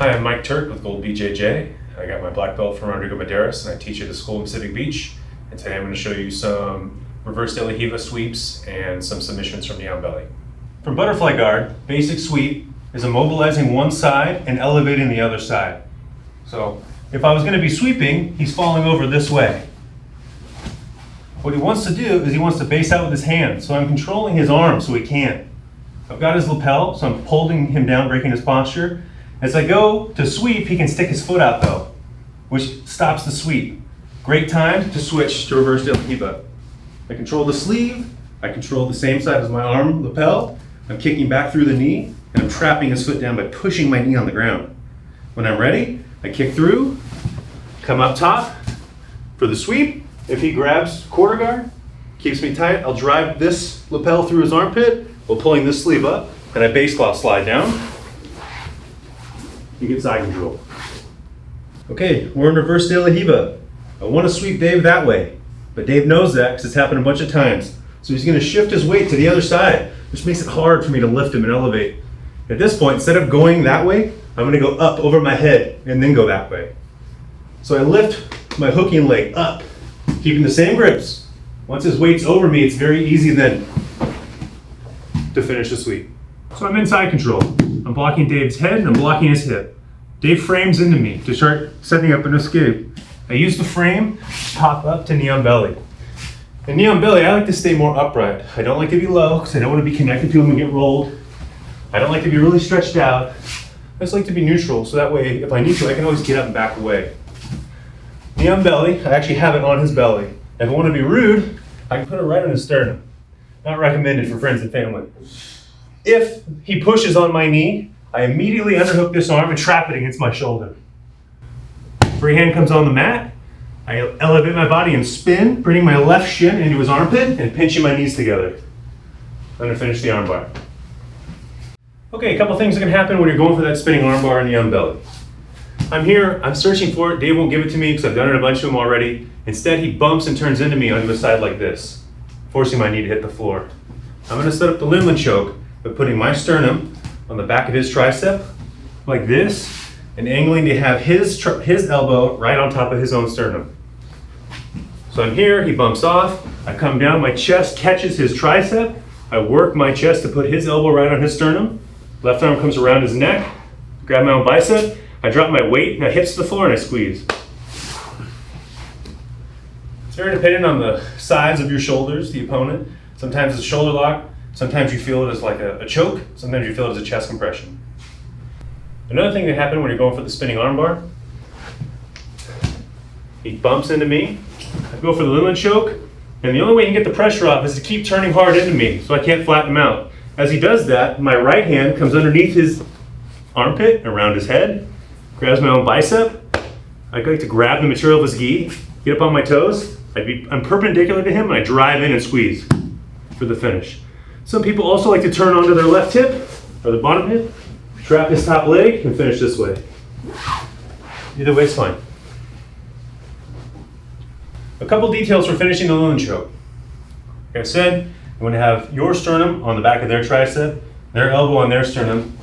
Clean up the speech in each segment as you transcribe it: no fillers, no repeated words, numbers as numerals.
Hi, I'm Mike Turk with Gold BJJ. I got my black belt from Rodrigo Medeiros, and I teach at a school in Pacific Beach. And today I'm going to show you some reverse de la Riva sweeps and some submissions from down belly. From butterfly guard, basic sweep is immobilizing one side and elevating the other side. So if I was going to be sweeping, he's falling over this way. What he wants to do is he wants to base out with his hands. So I'm controlling his arm so he can't. I've got his lapel, so I'm holding him down, breaking his posture. As I go to sweep, he can stick his foot out though, which stops the sweep. Great time to switch to reverse de la Riva. I control the sleeve, I control the same side as my arm lapel, I'm kicking back through the knee, and I'm trapping his foot down by pushing my knee on the ground. When I'm ready, I kick through, come up top for the sweep. If he grabs quarter guard, keeps me tight, I'll drive this lapel through his armpit while pulling this sleeve up, and I base claw slide down. You get side control. Okay, we're in reverse de la Riva. I want to sweep Dave that way, but Dave knows that because it's happened a bunch of times. So he's going to shift his weight to the other side, which makes it hard for me to lift him and elevate. At this point, instead of going that way, I'm going to go up over my head and then go that way. So I lift my hooking leg up, keeping the same grips. Once his weight's over me, it's very easy then to finish the sweep. So I'm in side control. I'm blocking Dave's head and I'm blocking his hip. Dave frames into me to start setting up an escape. I use the frame to pop up to knee on belly. In knee on belly, I like to stay more upright. I don't like to be low because I don't want to be connected to him and get rolled. I don't like to be really stretched out. I just like to be neutral so that way if I need to, I can always get up and back away. Knee on belly, I actually have it on his belly. If I want to be rude, I can put it right on his sternum. Not recommended for friends and family. If he pushes on my knee, I immediately underhook this arm and trap it against my shoulder. Free hand comes on the mat. I elevate my body and spin, bringing my left shin into his armpit and pinching my knees together. I'm going to finish the armbar. Okay, a couple things that can happen when you're going for that spinning armbar in the belly. I'm here, I'm searching for it. Dave won't give it to me because I've done it a bunch to him already. Instead, he bumps and turns into me on the side like this, forcing my knee to hit the floor. I'm going to set up the Lindland choke by putting my sternum on the back of his tricep like this and angling to have his elbow right on top of his own sternum. So I'm here, he bumps off, I come down, my chest catches his tricep, I work my chest to put his elbow right on his sternum, left arm comes around his neck, grab my own bicep, I drop my weight, my hips to the floor and I squeeze. It's very dependent on the size of your shoulders, the opponent. Sometimes it's a shoulder lock, sometimes you feel it as like a choke, sometimes you feel it as a chest compression. Another thing that happened when you're going for the spinning armbar, he bumps into me, I go for the Lindland choke, and the only way he can get the pressure off is to keep turning hard into me so I can't flatten him out. As he does that, my right hand comes underneath his armpit, around his head, grabs my own bicep. I like to grab the material of his gi, get up on my toes, I'm perpendicular to him, and I drive in and squeeze for the finish. Some people also like to turn onto their left hip, or the bottom hip, trap his top leg, and finish this way. Either way is fine. A couple details for finishing the Lindland choke. Like I said, you want to have your sternum on the back of their tricep, their elbow on their sternum.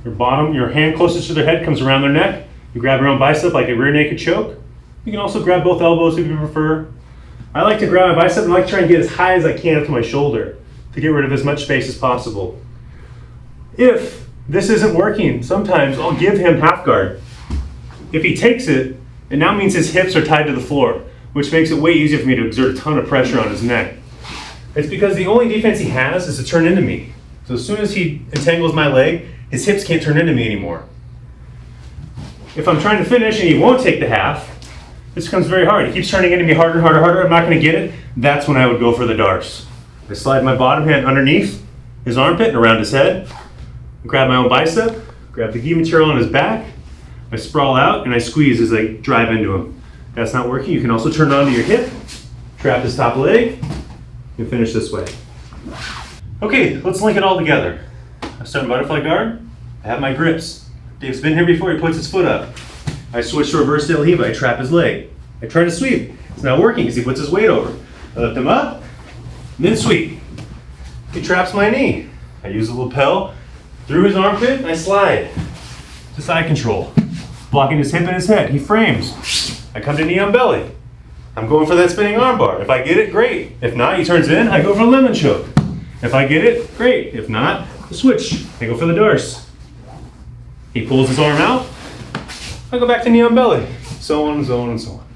Your hand closest to their head comes around their neck. You grab your own bicep like a rear naked choke. You can also grab both elbows if you prefer. I like to grab my bicep and I like to try and get as high as I can up to my shoulder to get rid of as much space as possible. If this isn't working, sometimes I'll give him half guard. If he takes it, it now means his hips are tied to the floor, which makes it way easier for me to exert a ton of pressure on his neck. It's because the only defense he has is to turn into me. So as soon as he entangles my leg, his hips can't turn into me anymore. If I'm trying to finish and he won't take the half, this becomes very hard. He keeps turning into me harder and harder and harder. I'm not going to get it. That's when I would go for the darce. I slide my bottom hand underneath his armpit and around his head. Grab my own bicep, grab the gi material on his back. I sprawl out and I squeeze as I drive into him. If that's not working, you can also turn onto your hip, trap his top leg, and finish this way. Okay, let's link it all together. I start in butterfly guard. I have my grips. Dave's been here before, he puts his foot up. I switch to reverse de la Riva, I trap his leg. I try to sweep. It's not working because he puts his weight over. I lift him up, then sweep. He traps my knee. I use the lapel through his armpit and I slide. to side control. Blocking his hip and his head. He frames. I come to knee on belly. I'm going for that spinning armbar. If I get it, great. If not, he turns in, I go for a Lindland choke. If I get it, great. If not, the switch. I go for the darce. He pulls his arm out. I go back to knee on belly. So on and so on and so on.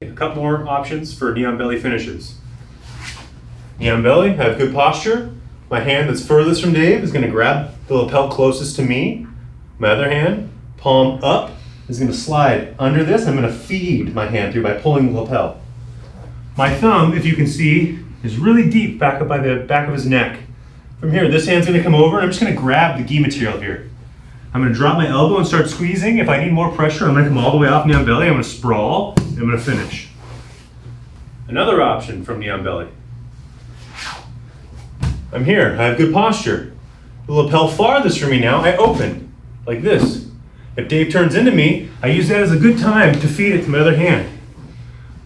A couple more options for knee on belly finishes. Knee on belly, I have good posture. My hand that's furthest from Dave is going to grab the lapel closest to me. My other hand, palm up, is going to slide under this. I'm going to feed my hand through by pulling the lapel. My thumb, if you can see, is really deep back up by the back of his neck. From here, this hand's going to come over, and I'm just going to grab the gi material here. I'm going to drop my elbow and start squeezing. If I need more pressure, I'm going to come all the way off knee on belly. I'm going to sprawl, and I'm going to finish. Another option from knee on belly. I'm here. I have good posture. The lapel farthest from me now, I open, like this. If Dave turns into me, I use that as a good time to feed it to my other hand.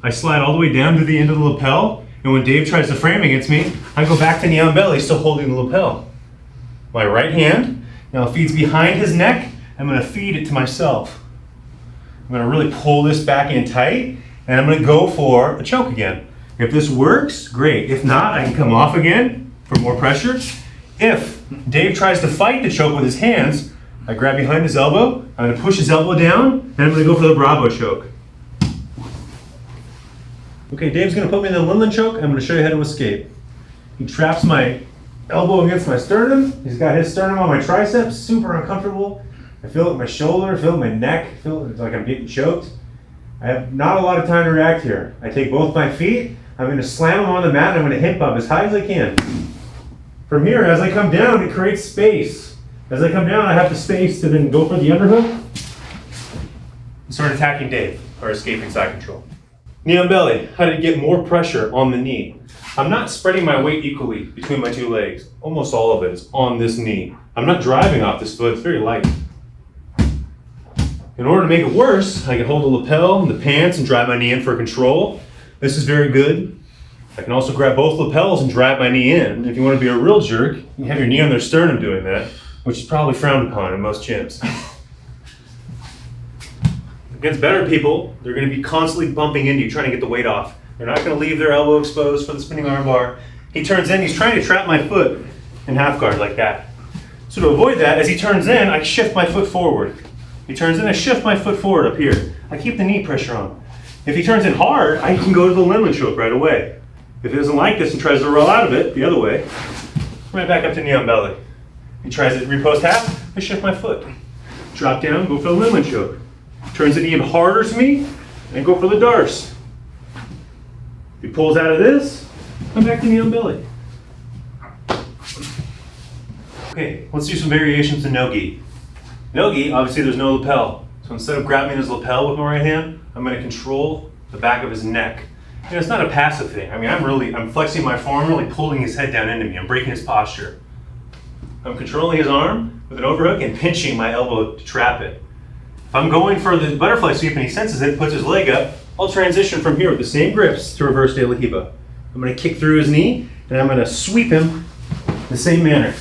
I slide all the way down to the end of the lapel, and when Dave tries to frame against me, I go back to knee on belly, still holding the lapel. My right hand now feeds behind his neck. I'm going to feed it to myself. I'm going to really pull this back in tight, and I'm going to go for a choke again. If this works, great. If not, I can come off again for more pressure. If Dave tries to fight the choke with his hands, I grab behind his elbow, I'm going to push his elbow down, and I'm going to go for the Bravo choke. Okay, Dave's going to put me in the Lindland choke. I'm going to show you how to escape. He traps my elbow against my sternum. He's got his sternum on my triceps, super uncomfortable. I feel it in my shoulder, feel it in my neck, feel it like I'm getting choked. I have not a lot of time to react here. I take both my feet, I'm going to slam them on the mat, and I'm going to hip up as high as I can. From here, as I come down, it creates space. As I come down, I have the space to then go for the underhook and start attacking Dave, or escaping side control. Knee on belly, how to get more pressure on the knee. I'm not spreading my weight equally between my two legs. Almost all of it is on this knee. I'm not driving off this foot, it's very light. In order to make it worse, I can hold the lapel and the pants and drive my knee in for control. This is very good. I can also grab both lapels and drive my knee in. If you want to be a real jerk, you can have your knee on their sternum doing that, which is probably frowned upon in most gyms. Against better people, they're going to be constantly bumping into you, trying to get the weight off. They're not going to leave their elbow exposed for the spinning armbar. He turns in, he's trying to trap my foot in half guard like that. So to avoid that, as he turns in, I shift my foot forward. He turns in, I shift my foot forward up here. I keep the knee pressure on. If he turns in hard, I can go to the Lindland choke right away. If he doesn't like this and tries to roll out of it the other way, right back up to knee on belly. He tries to repost half, I shift my foot. Drop down, go for the Lindland choke. Turns it even harder to me, and go for the darce. If he pulls out of this, I'm back to knee on belly. Okay, let's do some variations in no-gi. No-gi, obviously there's no lapel. So instead of grabbing his lapel with my right hand, I'm going to control the back of his neck. And it's not a passive thing. I mean, I'm flexing my forearm, really pulling his head down into me. I'm breaking his posture. I'm controlling his arm with an overhook and pinching my elbow to trap it. If I'm going for the butterfly sweep and he senses it, puts his leg up, I'll transition from here with the same grips to reverse de la Riva. I'm going to kick through his knee, and I'm going to sweep him the same manner.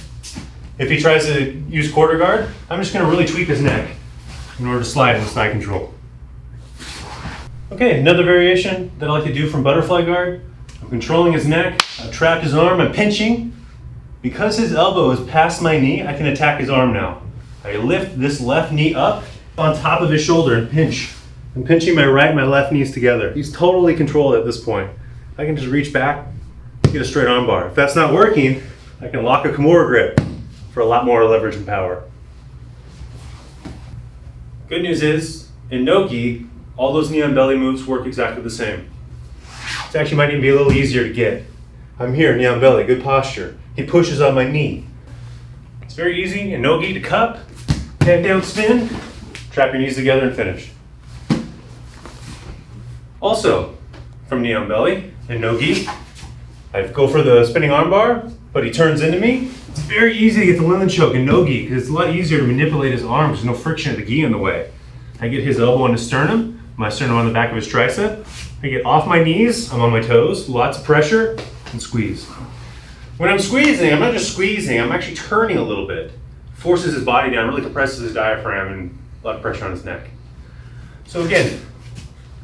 If he tries to use quarter guard, I'm just going to really tweak his neck in order to slide into side control. Okay, another variation that I like to do from butterfly guard. I'm controlling his neck, I've trapped his arm, I'm pinching. Because his elbow is past my knee, I can attack his arm now. I lift this left knee up on top of his shoulder and pinch. I'm pinching my right and my left knees together. He's totally controlled at this point. I can just reach back, get a straight arm bar. If that's not working, I can lock a Kimura grip for a lot more leverage and power. Good news is, in no-gi, all those knee on belly moves work exactly the same. It actually might even be a little easier to get. I'm here, knee on belly, good posture. He pushes on my knee. It's very easy in no-gi to cup, head down spin, trap your knees together and finish. Also, from knee on belly, in no-gi, I go for the spinning armbar, but he turns into me. It's very easy to get the Lindland choke in no-gi because it's a lot easier to manipulate his arms. There's no friction of the gi in the way. I get his elbow on his sternum, my sternum on the back of his tricep. I get off my knees, I'm on my toes, lots of pressure, and squeeze. When I'm squeezing, I'm not just squeezing, I'm actually turning a little bit. forces his body down, really compresses his diaphragm, and a lot of pressure on his neck. So again,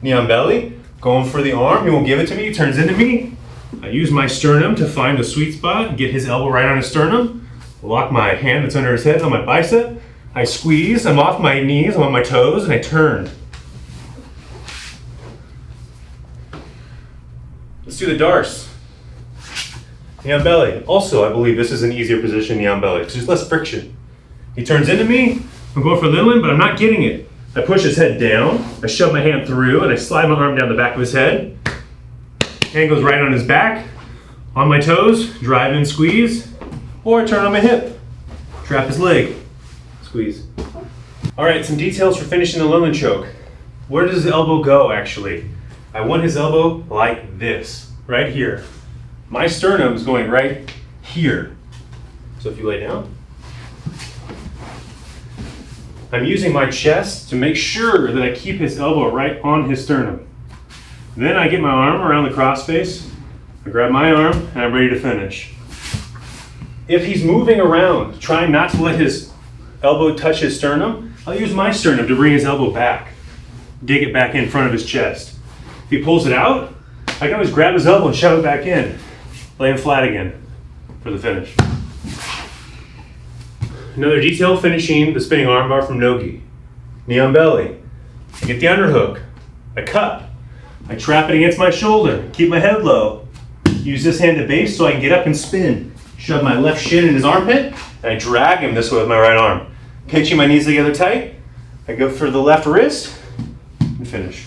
knee on belly, going for the arm. He won't give it to me, he turns into me. I use my sternum to find the sweet spot, get his elbow right on his sternum, lock my hand that's under his head on my bicep. I squeeze, I'm off my knees, I'm on my toes, and I turn. Let's do the darce. Knee on belly. Also, I believe this is an easier position, knee on belly, because there's less friction. He turns into me, I'm going for Lindland, but I'm not getting it. I push his head down, I shove my hand through, and I slide my arm down the back of his head. Hand goes right on his back, on my toes, drive in, squeeze, or I turn on my hip, trap his leg, squeeze. All right, some details for finishing the Lindland choke. Where does his elbow go, actually? I want his elbow like this, right here. My sternum is going right here. So if you lay down, I'm using my chest to make sure that I keep his elbow right on his sternum. Then I get my arm around the crossface, I grab my arm, and I'm ready to finish. If he's moving around, trying not to let his elbow touch his sternum, I'll use my sternum to bring his elbow back, dig it back in front of his chest. If he pulls it out, I can always grab his elbow and shove it back in, lay him flat again for the finish. Another detail, finishing the spinning armbar from Nogi. Knee on belly. I get the underhook. I cup. I trap it against my shoulder. Keep my head low. Use this hand to base so I can get up and spin. Shove my left shin in his armpit, and I drag him this way with my right arm. Pinching my knees together tight. I go for the left wrist and finish.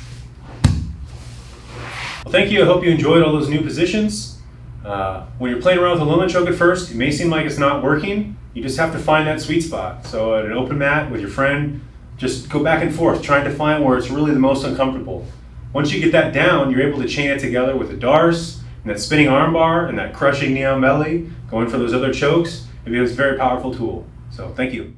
Well, thank you. I hope you enjoyed all those new positions. When you're playing around with a Lindland choke at first, it may seem like it's not working. You just have to find that sweet spot. So at an open mat with your friend, just go back and forth, trying to find where it's really the most uncomfortable. Once you get that down, you're able to chain it together with the darce, and that spinning armbar, and that crushing knee on belly, going for those other chokes. It becomes a very powerful tool. So thank you.